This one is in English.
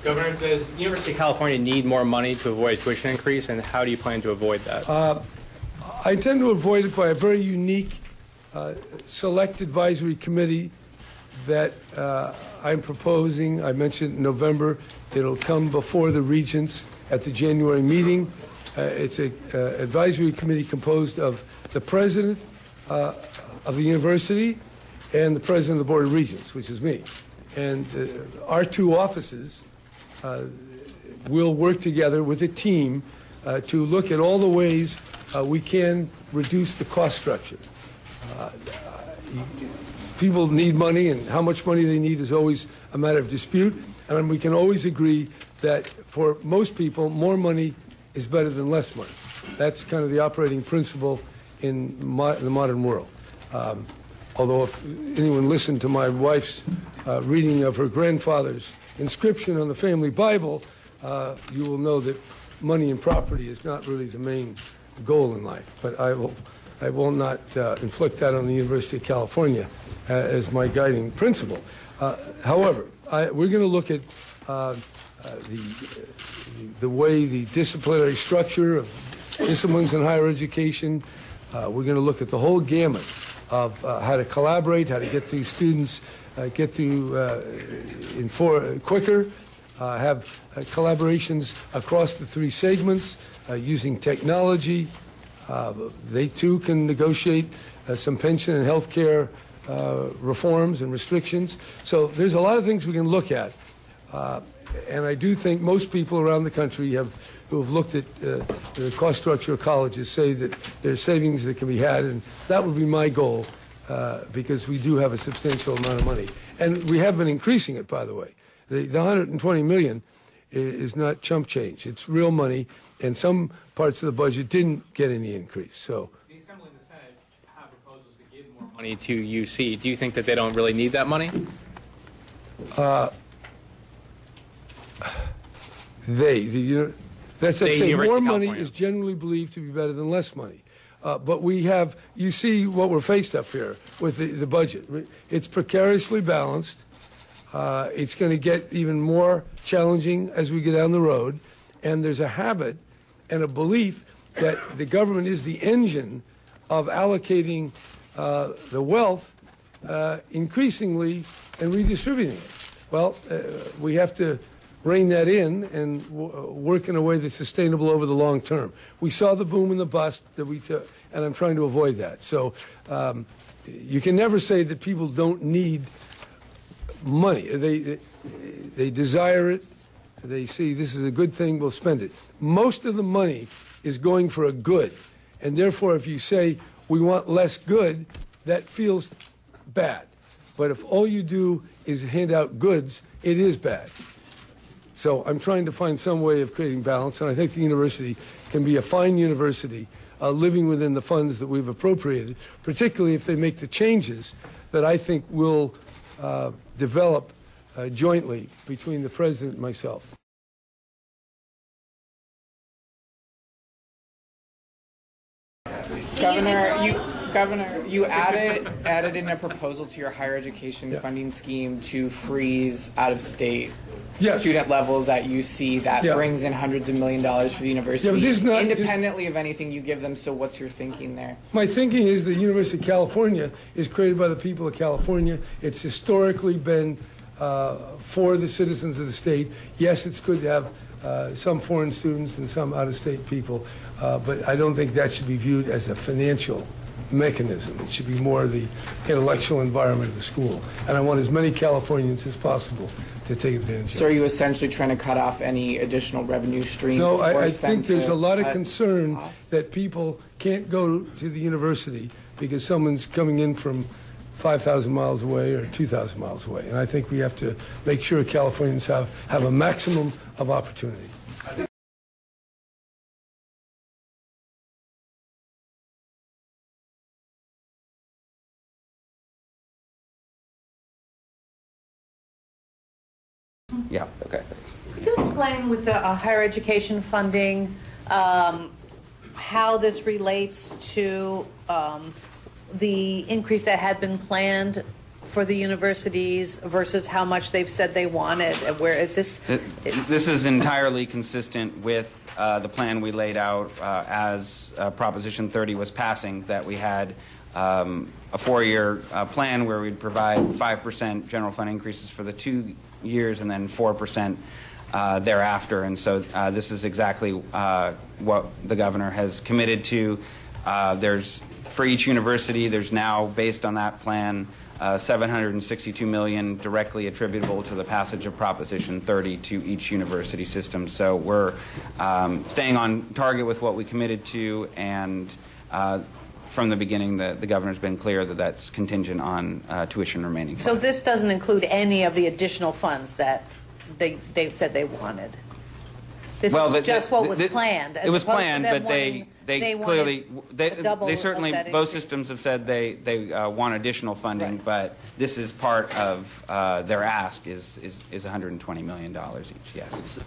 Governor, does the University of California need more money to avoid a tuition increase, and how do you plan to avoid that? I intend to avoid it by a very unique select advisory committee that I'm proposing. I mentioned in November. It'll come before the Regents at the January meeting. It's an advisory committee composed of the president of the university and the president of the Board of Regents, which is me. And our two offices will work together with a team to look at all the ways we can reduce the cost structure. People need money, and how much money they need is always a matter of dispute. And we can always agree that for most people, more money is better than less money. That's kind of the operating principle in the modern world. Although if anyone listened to my wife's reading of her grandfather's inscription on the family Bible, you will know that money and property is not really the main goal in life. But I will not inflict that on the University of California as my guiding principle. However, we're going to look at the way the disciplinary structure of disciplines in higher education. We're going to look at the whole gamut of how to collaborate, how to get through students, get through quicker, have collaborations across the three segments using technology. They too can negotiate some pension and health care reforms and restrictions. So there's a lot of things we can look at. And I do think most people around the country who have looked at the cost structure of colleges say that there's savings that can be had, and that would be my goal because we do have a substantial amount of money. And we have been increasing it, by the way. The $120 million is not chump change. It's real money, and some parts of the budget didn't get any increase. So the Assembly and the Senate have proposals to give more money to UC. Do you think that they don't really need that money? That's like saying more money is generally believed to be better than less money. But you see what we're faced up here with the budget. It's precariously balanced. It's going to get even more challenging as we get down the road. And there's a habit and a belief that the government is the engine of allocating the wealth increasingly and redistributing it. Well, we have to rein that in and work in a way that's sustainable over the long term. We saw the boom and the bust that we took, and I'm trying to avoid that. So you can never say that people don't need money. They desire it. They see this is a good thing, we'll spend it. Most of the money is going for a good, and therefore if you say we want less good, that feels bad. But if all you do is hand out goods, it is bad. So I'm trying to find some way of creating balance, and I think the university can be a fine university living within the funds that we've appropriated, particularly if they make the changes that I think will develop jointly between the president and myself. Governor, you added in a proposal to your higher education funding scheme to freeze out-of-state student levels at UC. That brings in hundreds of $millions for the university, but this is not independently of anything you give them. So what's your thinking there? My thinking is the University of California is created by the people of California. It's historically been for the citizens of the state. Yes, it's good to have some foreign students and some out-of-state people, but I don't think that should be viewed as a financial mechanism. It should be more the intellectual environment of the school. And I want as many Californians as possible to take advantage of it. So are you essentially trying to cut off any additional revenue stream? No, I think there's a lot of concern that people can't go to the university because someone's coming in from 5,000 miles away or 2,000 miles away. And I think we have to make sure Californians have a maximum of opportunity. Yeah, okay. Could you explain with the higher education funding how this relates to the increase that had been planned for the universities versus how much they've said they wanted? Where is this? This is entirely consistent with the plan we laid out as Proposition 30 was passing, that we had a 4-year plan where we'd provide 5% general fund increases for the 2 years and then 4% thereafter. And so this is exactly what the governor has committed to. There's, for each university, there's now, based on that plan, $762 million directly attributable to the passage of Proposition 30 to each university system. So we're staying on target with what we committed to, and from the beginning, the governor's been clear that that's contingent on tuition remaining. So this doesn't include any of the additional funds that they've said they wanted? This is just what was planned. It was planned, but they clearly, they certainly, both systems have said they want additional funding, right. But this is part of their ask is $120 million each, yes.